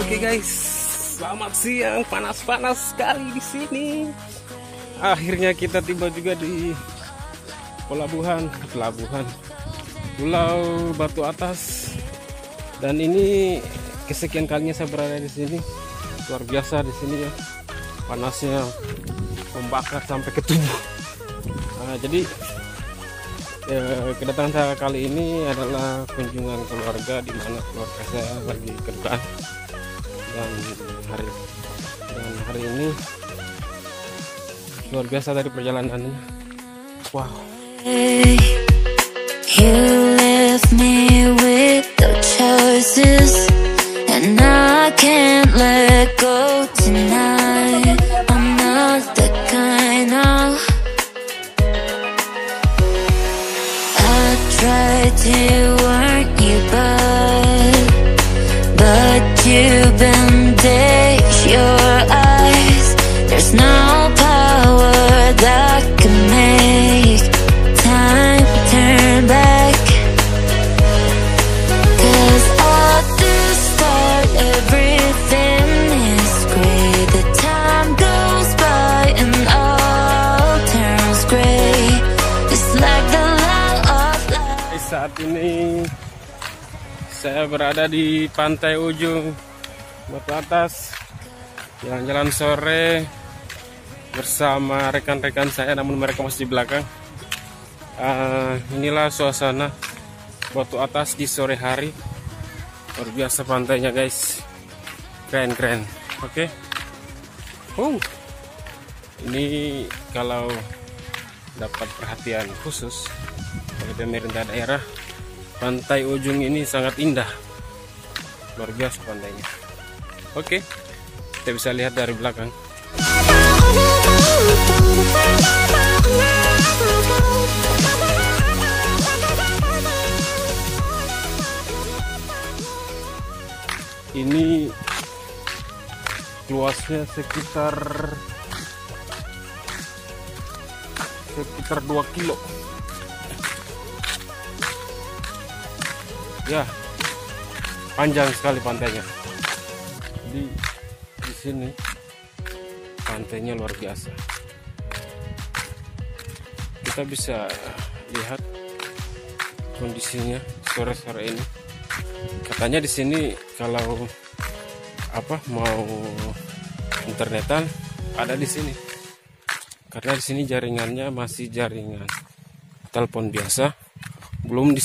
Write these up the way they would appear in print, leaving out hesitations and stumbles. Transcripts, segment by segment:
Oke guys, selamat siang. Panas-panas sekali di sini. Akhirnya kita tiba juga di pelabuhan Pulau Batu Atas. Dan ini kesekian kalinya saya berada di sini. Luar biasa di sini ya. Panasnya membakar sampai ke tubuh. Nah, jadi kedatangan saya kali ini adalah kunjungan keluarga, di mana keluarga saya lagi kedukaan. Dan hari ini luar biasa dari perjalanannya. Wow. You left me with no choices, and I can't let go tonight. I'm not the kind of try to warn you, but you bandage your eyes. There's no power that can make time turn back. 'Cause at the start everything is great. The time goes by and all turns gray. It's like the saat ini saya berada di pantai ujung Batu Atas, jalan-jalan sore bersama rekan-rekan saya, namun mereka masih di belakang. Inilah suasana Batu Atas di sore hari. Luar biasa pantainya guys, keren. Oke. Ini kalau dapat perhatian khusus oleh pemerintah daerah, pantai ujung ini sangat indah, luar biasa pantainya. Oke, kita bisa lihat dari belakang. luasnya sekitar 2 kilo ya, panjang sekali pantainya. Jadi di sini pantainya luar biasa. Kita bisa lihat kondisinya sore-sore ini. Katanya di sini kalau mau internetan ada di sini. Karena di sini jaringannya masih jaringan telepon biasa, belum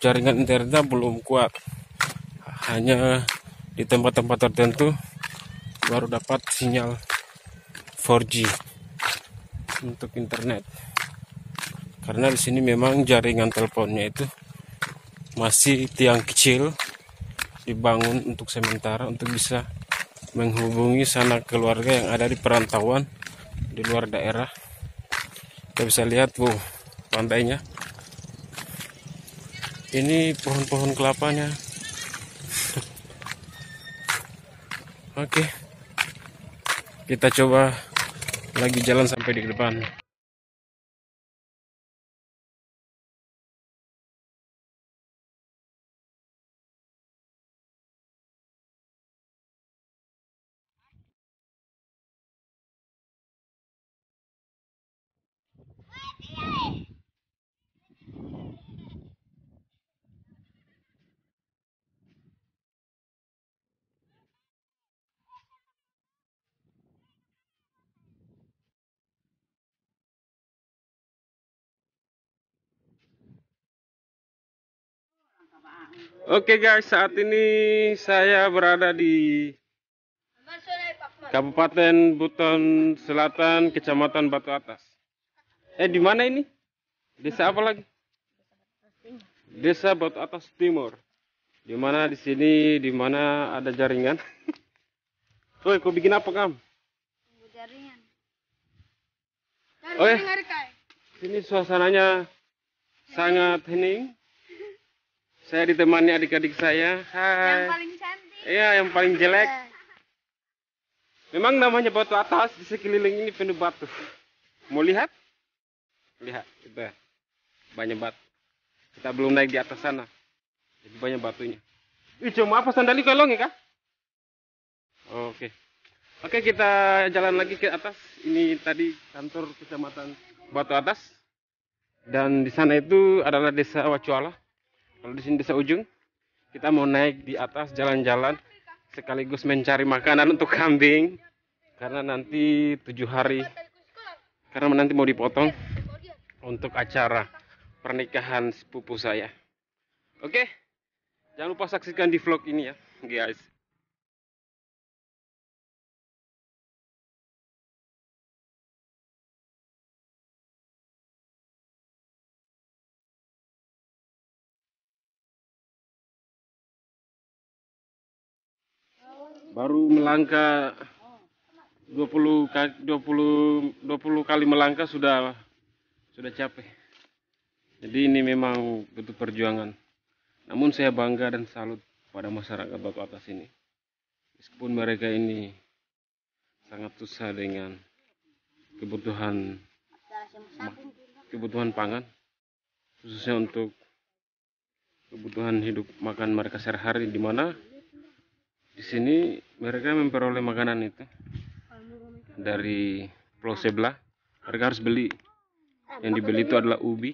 jaringan internetnya belum kuat. Hanya di tempat-tempat tertentu baru dapat sinyal 4G untuk internet. Karena di sini memang jaringan teleponnya itu masih tiang kecil, dibangun untuk sementara untuk bisa menghubungi sanak keluarga yang ada di perantauan di luar daerah. Kita bisa lihat pantainya. Ini pohon-pohon kelapanya. Oke, kita coba lagi jalan sampai di depan. Oke guys, saat ini saya berada di Kabupaten Buton Selatan, Kecamatan Batu Atas. Di mana ini? Desa apa lagi? Desa Batu Atas Timur. Di mana di sini, di mana ada jaringan? Woi, kau bikin apa kamu? Jaringan. Oh ya, sini suasananya sangat hening. Saya ditemani adik-adik saya. Hai. Yang paling cantik. Iya, yang paling jelek. Memang namanya Batu Atas, di sekeliling ini penuh batu. Mau lihat? Lihat, itu banyak batu. Kita belum naik di atas sana, jadi banyak batunya. Cuma apa sandali kolong ya kah? Oke, kita jalan lagi ke atas. Ini tadi kantor Kecamatan Batu Atas, dan di sana itu adalah Desa Wacuala. Kalau di sini Desa Ujung, kita mau naik di atas jalan-jalan sekaligus mencari makanan untuk kambing. Karena nanti 7 hari, karena nanti mau dipotong untuk acara pernikahan sepupu saya. Oke, jangan lupa saksikan di vlog ini ya, guys. Baru melangkah 20 kali melangkah sudah capek. Jadi ini memang butuh perjuangan. Namun saya bangga dan salut pada masyarakat Batu Atas ini. Meskipun mereka ini sangat susah dengan kebutuhan pangan, khususnya untuk kebutuhan hidup makan mereka sehari-hari, di mana di sini mereka memperoleh makanan itu dari pulau sebelah. Mereka harus beli. Yang dibeli itu adalah ubi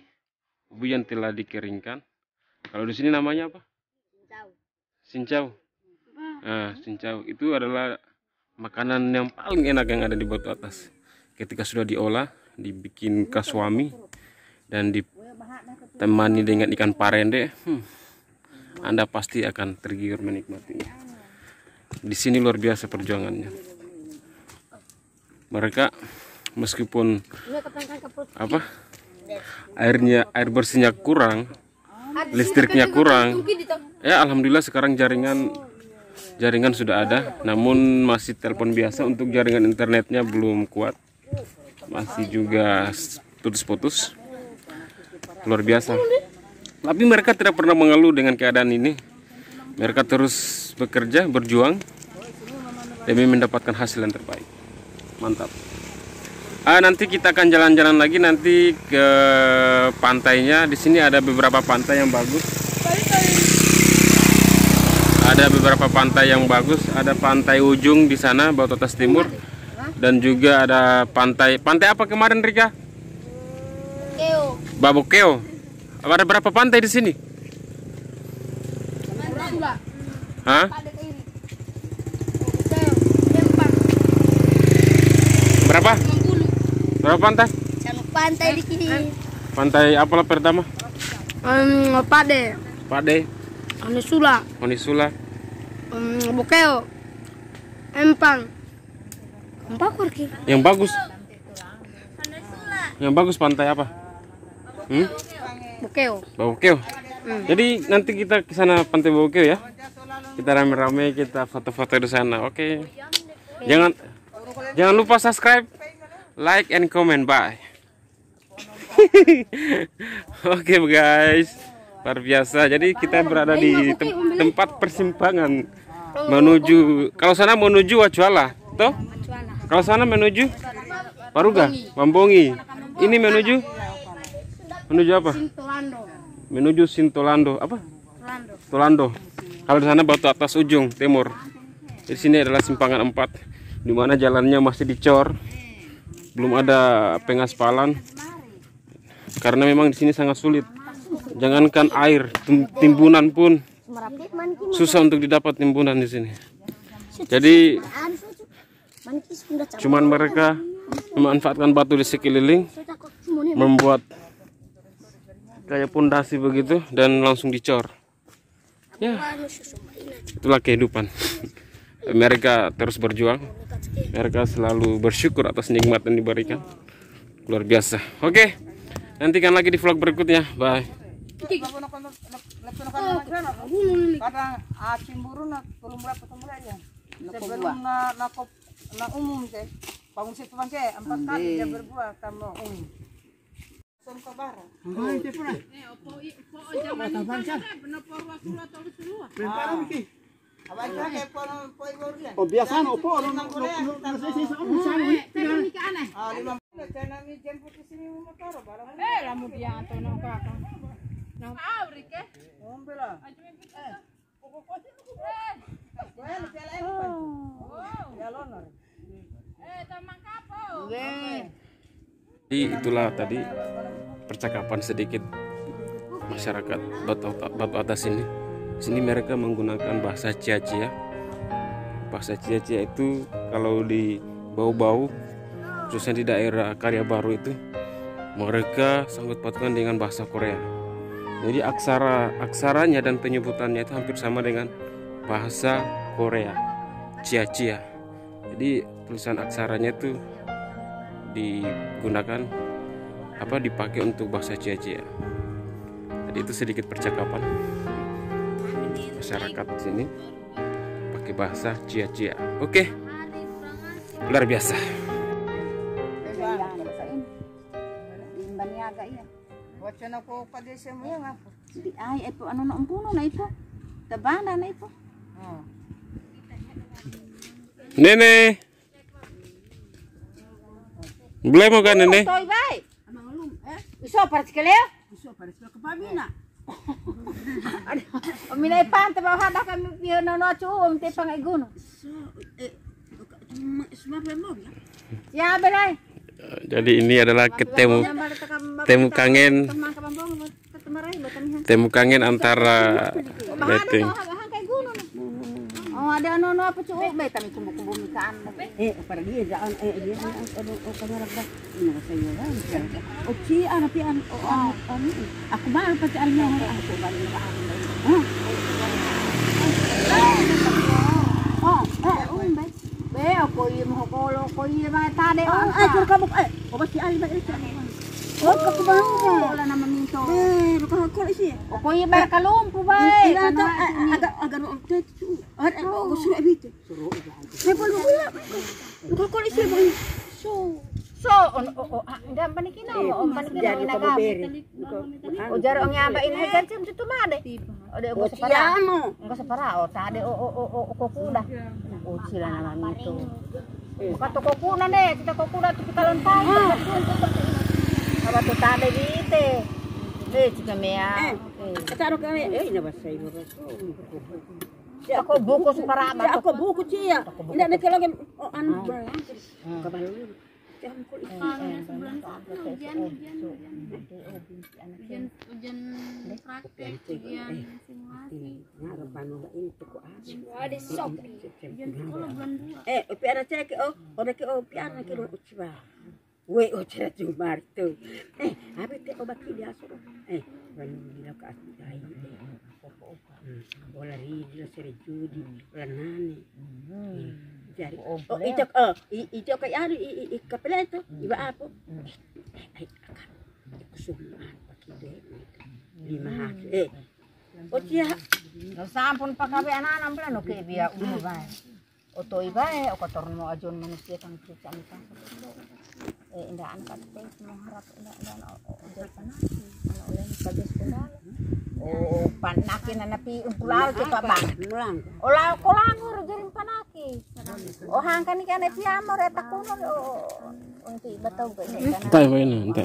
yang telah dikeringkan. Kalau di sini namanya apa? Sincau. Nah, sincau itu adalah makanan yang paling enak yang ada di Batu Atas. Ketika sudah diolah, dibikin kaswami dan ditemani dengan ikan parende, Anda pasti akan tergiur menikmatinya. Di sini luar biasa perjuangannya. Mereka meskipun air bersihnya kurang, listriknya kurang, ya alhamdulillah sekarang jaringan sudah ada, namun masih telepon biasa. Untuk jaringan internetnya belum kuat, masih juga putus-putus. Luar biasa. Tapi mereka tidak pernah mengeluh dengan keadaan ini. Mereka terus bekerja, berjuang, demi mendapatkan hasil yang terbaik. Mantap. Nanti kita akan jalan-jalan lagi nanti ke pantainya. Di sini ada beberapa pantai yang bagus. Ada beberapa pantai yang bagus. Ada pantai ujung di sana, Batu-Atas Timur, dan juga ada pantai apa kemarin, Rika? Keo. Babokeo. Ada berapa pantai di sini? Hah? Berapa? Berapa pantai? Pantai di sini. Pantai apalah pertama? Pade. Pade, Onisula. Onisula, Bokeo. Empang. Empat kurki. yang bagus. Yang bagus pantai apa? Bokeo. Babokeo. Jadi nanti kita ke sana pantai Babokeo ya. Kita rame-rame, kita foto-foto di sana. Oke. Jangan lupa subscribe, like and comment. Bye. Oke guys, luar biasa. Jadi kita berada di tempat persimpangan menuju, kalau sana menuju Wacuala, toh? Kalau sana menuju Paruga, Mambongi. Ini menuju apa? Menuju Sintolando apa? Tolando. Kalau di sana Batu-Atas ujung timur. Di sini adalah simpangan 4, di mana jalannya masih dicor, belum ada pengaspalan. Karena memang di sini sangat sulit. Jangankan air, timbunan pun susah untuk didapat timbunan di sini. Jadi cuman mereka memanfaatkan batu di sekeliling, membuat kayak pondasi begitu dan langsung dicor. Ya, itulah kehidupan. Mereka terus berjuang. Mereka selalu bersyukur atas nikmat yang diberikan. Luar biasa. Oke, nantikan lagi di vlog berikutnya. Bye. Kadang cimburu na tulung berapa tumbuh aja. Sebelum na umum teh, pengungsi pemangke 4 kali dia berbuah tambah umum. Sampai bara. Jadi itulah tadi percakapan sedikit masyarakat Batu-Atas ini. Di sini mereka menggunakan bahasa Cia-Cia. Bahasa Cia-Cia itu kalau di Bau-Bau, khususnya di daerah Karya Baru itu, mereka sangkut pautkan dengan bahasa Korea. Jadi aksaranya dan penyebutannya itu hampir sama dengan bahasa Korea, Cia-Cia. Jadi tulisan aksaranya itu digunakan dipakai untuk bahasa Cia-Cia. Jadi itu sedikit percakapan masyarakat di sini pakai bahasa Cia-Cia. Oke, luar biasa. Wacana ko pa di sa mo nga. Di ay po ano na umpuno na ipo. Tabana na ipo. Nene. Boleh mo ka, Nene? Toy bay. Iso para sikaleo? Iso para sa kapamina. O minay pante ba hada kami piyo no chu te pangiguno. Ya belai. Jadi ini adalah temu kangen antara dating. Oh ada no apa cu bay kami kumbu-kumbu mikaan. Para dia jangan dia o kamera ba. Ina sa iyo lang. O chi ana pi an aku mahal pa sa alnya ako ba ni ba. Bay. Be ako yung hokolo ko yung mga tade. Ay kur ka mo o ba si ali ba ito. O ka ko ba wala naman minto. Ka ko isi. O ko yung bar kalumpo bay. Aga no update. Gusto na ibig. Suro iba. May palo ko. Ko isi ba. So So, dan panikina, panikina inagam. O jaro ang yaba inagan sim tutu made. O de go separa. Go separa o tade o kokuda. O sila naman ito. Kato kokuna ne, kita kokuda tu kita lontai. Aba tu tade dite. Chika mea. Kataro kami, ina basay mo ba? Ako buko separa ba? Ako buko siya. Ina nakalagay ano ba? Kabalo. Ujian praktek, ujian simulasi. Ada sok. Ujian sekolah bulan 2. Piara cek ora ke piara ke uciba. We ucira jumar tu. Abi te obaki dia so. Ban bila ka ai. Bola ri dia sere judi, bola nane. Jadi itu kayak ada kapela itu iba apa akan kesulitan pakai deh 5 hari cia Sampun pakabe anak-anak plan oke biar udah baik. Oto ibae o kotor mo ajon manusia kang cerita kan. Indah anak teh mengharap indah ojo panas. Ana oleh pada sekolah. Oh panakin anapi umpulal kita bang. Olah kolangur jaring panaki. Oh hangkan ikan eti amor eta kuno unti batau be ne kana. Entah mana, entah.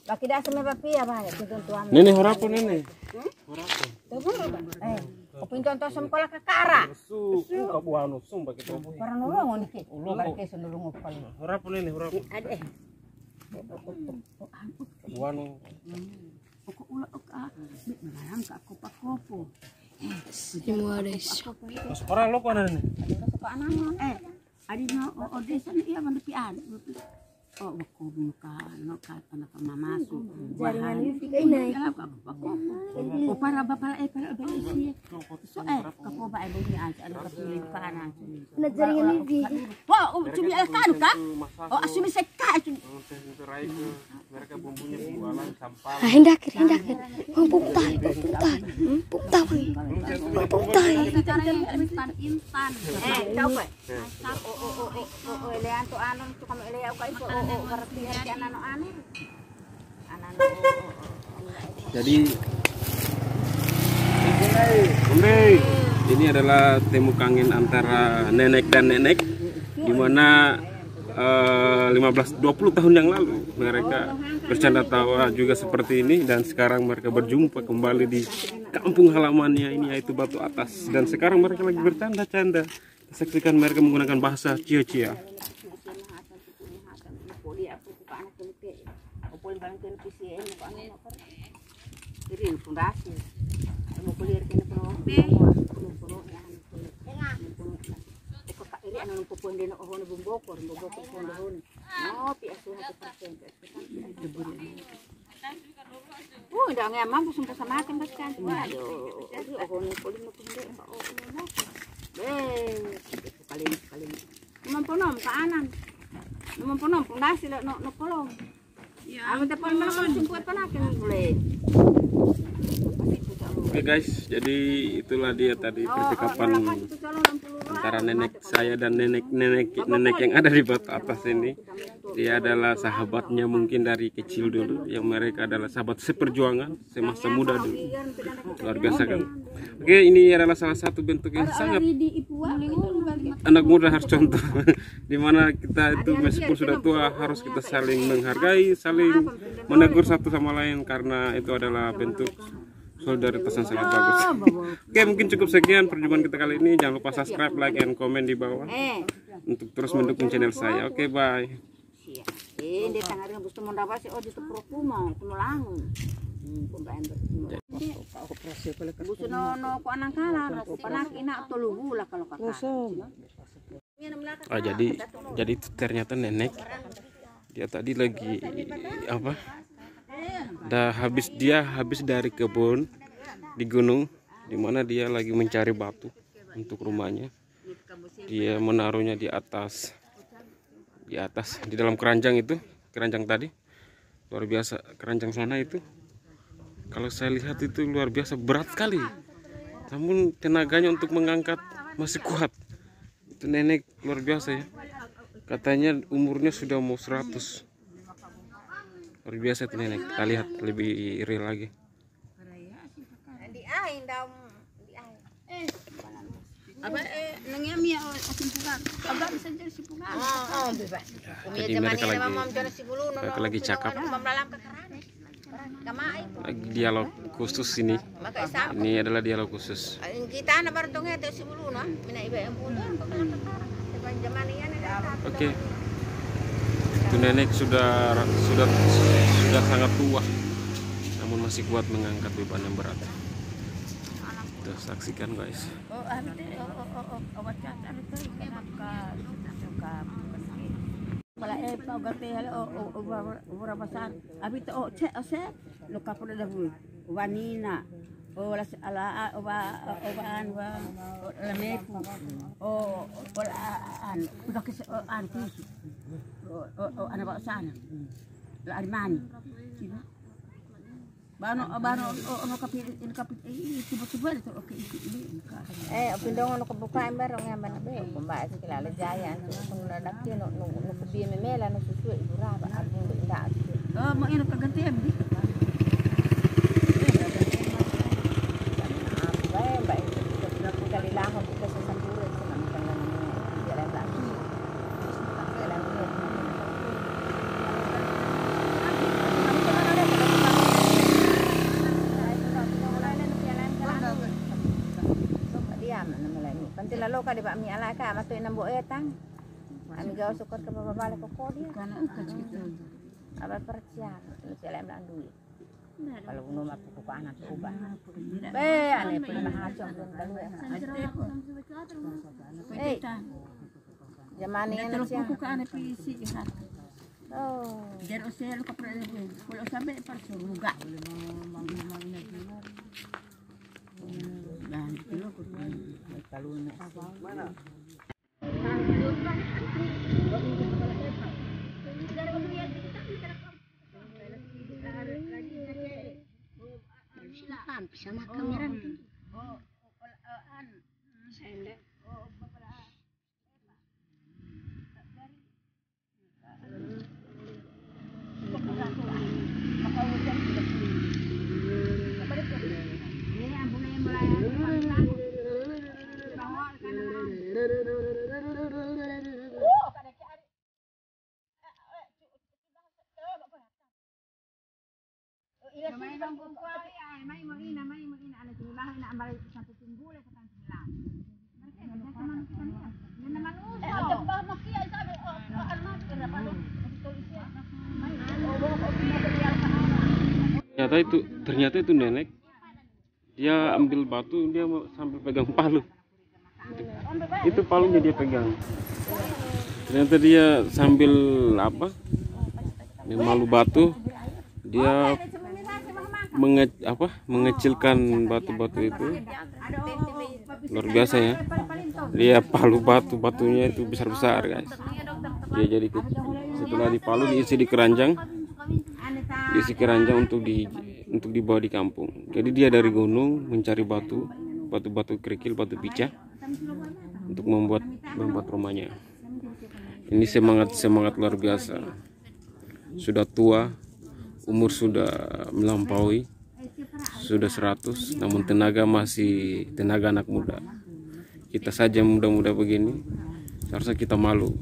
Baki dah sama papi ya bang, tuan. Nenek horapo nenek. Kuping contoh sekolah ke kara. Su kabuano sum bagi tobo. Para nolong dikit. Balik sendulung upal. Horapo nenek horapo. ada Kabuano. aku ulah melarang ka aku pakopo Simuades. Mas ora lo kono nenek. Suka anak. adi no desa ni iya mandipian wako buka no ka anak mamasu jaringan ini aku pakopo o para bapala para belisi so kapo ba ay bunyi aja ada kapilin ka anak Na jaringan ini. cumi kan ka asumi sekka Mereka bumbunya bualan sampah. Hindak. Puptai. Instan. Tahu ba? Elean to anon to kami eleaw kay so ngerti ya ano aneh. Jadi ini adalah temu kangen antara nenek dan nenek, di mana 15-20 tahun yang lalu mereka bercanda tawa juga seperti ini, dan sekarang mereka berjumpa kembali di kampung halamannya ini, yaitu Batu Atas, dan sekarang mereka lagi bercanda-canda. Saksikan mereka menggunakan bahasa cia-cia. Udah nggak mampu sumpah sama makan bahkan. Aduh, paling. Memponom ke anan. Memponom pundasi no polong. Aku telepon malah jemput panakin boleh. Oke guys, jadi itulah dia tadi percakapan antara nenek saya dan nenek yang ada di Batu Atas ini. Dia adalah sahabatnya mungkin dari kecil dulu, yang mereka adalah sahabat seperjuangan semasa muda dulu. Luar biasa kan. Oke, ini adalah salah satu bentuk yang sangat anak muda harus contoh. Dimana kita itu meskipun sudah tua harus kita saling menghargai, saling menegur satu sama lain, karena itu adalah bentuk solidaritas yang sangat bagus. Oke, mungkin cukup sekian perjumpaan kita kali ini. Jangan lupa subscribe, like, and komen di bawah untuk terus mendukung channel saya. Oke, bye. Di tengah ring gusto mo dapat si Odi to propuma, tumulangon. Gusto no ko anang kala, ko panak ina tuluhula kalau kakak. Jadi itu ternyata nenek. Dia tadi lagi apa? Dia habis dari kebun di gunung, di mana dia lagi mencari batu untuk rumahnya. Dia menaruhnya di atas di dalam keranjang tadi. Luar biasa, keranjang sana itu kalau saya lihat itu luar biasa berat sekali, namun tenaganya untuk mengangkat masih kuat. Itu nenek luar biasa ya. Katanya umurnya sudah mau 100. Luar biasa tuh nenek. Kita lihat lebih real lagi. Di aing daun di aing. Apa nangami asin pugan. Aba bisa jadi si pugan. Oh, bebas. Jadi mereka lagi cakap. Lagi dialog khusus ini. Ini adalah dialog khusus. Kita na baru tong si bulu no. Mina iba yang pulo. Oke. Itu nenek sudah sangat tua. Namun masih kuat mengangkat beban yang berat. Tuh, saksikan guys. Wala pa garte hala ora basar. Abi to ose lo kapula da bu. Wanina. Wala ala an wa la meku. Wala an. Udah ke an kusu. Ana ba sana. La armani. Bano ono kapit tiba-tiba itu oke ini. Pindong ono kebuka ember orang yang mana be pembaik sekali jaya kung nadakti no kebi memela no susu ibu raba abu indah. Mau ini kaganti ya bi. Baik kali lahon kita sesampure senang kalau jalan lagi. Lalo ka di ba mi ala ka matoy nang buetang. Ami gaw sukot ka babala ko ko dia. Kana ka gitu. Aba percian, sila am duit. Kalau uno mapuko ka anak uba. Be ane pala mahasong dun kalu. Eh. Jamani Ini ana terus siya. buku ka anak pisi ya. Oh. Dia osel ka pra kalau sampai perso luga. Dan itu ko kalau mana? Sama kamera. Ternyata itu nenek. Dia ambil batu, dia mau sambil pegang palu. Itu palunya dia pegang. Ternyata dia sambil memalu batu, dia mengecilkan batu-batu itu. Luar biasa ya. Dia palu batunya itu besar-besar guys. Dia jadi kecil. Setelah dipalu diisi di keranjang. Diisi keranjang untuk dibawa di kampung. Jadi dia dari gunung mencari batu kerikil, batu picah untuk membuat rumahnya. Ini semangat luar biasa. Sudah tua, umur sudah melampaui, sudah 100, namun tenaga masih tenaga anak muda. Kita saja muda-muda begini, seharusnya kita malu.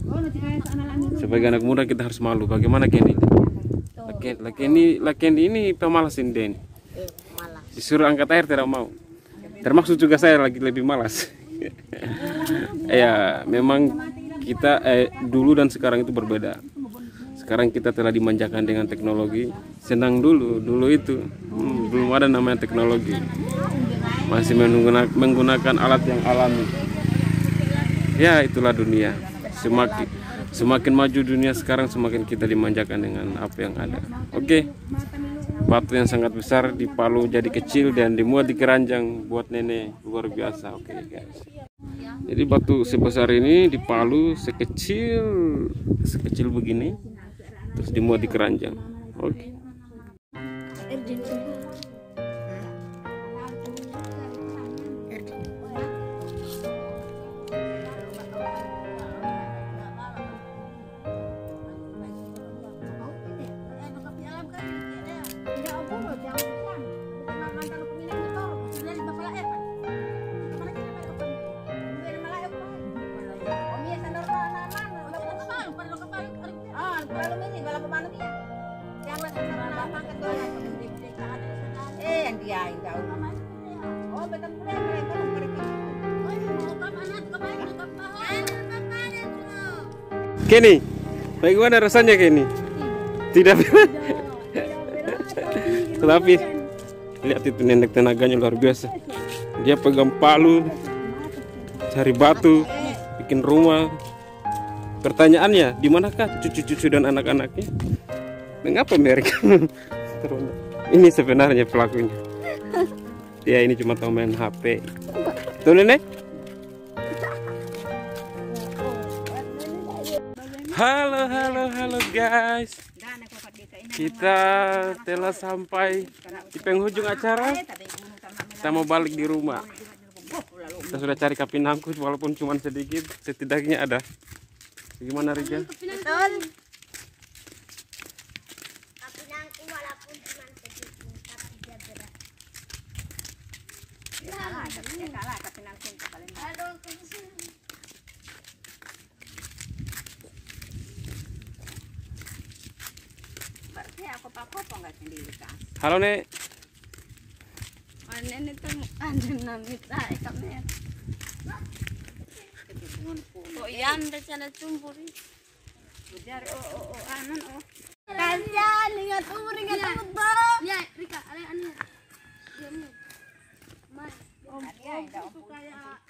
Sebagai anak muda kita harus malu. Bagaimana Kendi? Laki ini pemalasin Den. Disuruh angkat air tidak mau. Termasuk juga saya lagi lebih malas. Ya, memang kita dulu dan sekarang itu berbeda. Sekarang kita telah dimanjakan dengan teknologi. Senang dulu itu belum ada namanya teknologi. Masih menggunakan alat yang alami. Ya, itulah dunia. Semakin maju dunia sekarang, semakin kita dimanjakan dengan apa yang ada. Oke. Batu yang sangat besar dipalu jadi kecil dan dimuat di keranjang buat nenek. Luar biasa. Oke guys. Jadi batu sebesar ini dipalu sekecil begini, terus dimuat di keranjang. Oke. yang dia enggak. Oh, betul mereka mereka. Kenny, bagaimana rasanya Kenny? Tidak berat. Tapi lihat itu nenek tenaganya luar biasa. Dia pegang palu, cari batu, bikin rumah. Pertanyaannya, di manakah cucu-cucu dan anak-anaknya? Mengapa mereka? Ini sebenarnya pelakunya. Dia ini cuma tahu main HP. Tuh nenek. Halo guys. Kita telah sampai di penghujung acara. Kita mau balik di rumah. Kita sudah cari kapinangku walaupun cuma sedikit, setidaknya ada. Gimana Rija? Betul. Kapinangku walaupun cuma sedikit, tapi dia berat. Kalah kapinangku paling. Berarti aku pakai apa enggak sendiri kan? Halo Nek. Nenek tuh ada namita kamera. Oh iya, anda cara cumpuri. Ujar anan Kasihan, ingat umur barang. Ya, Rika, aneh. Mas, dia enggak kayak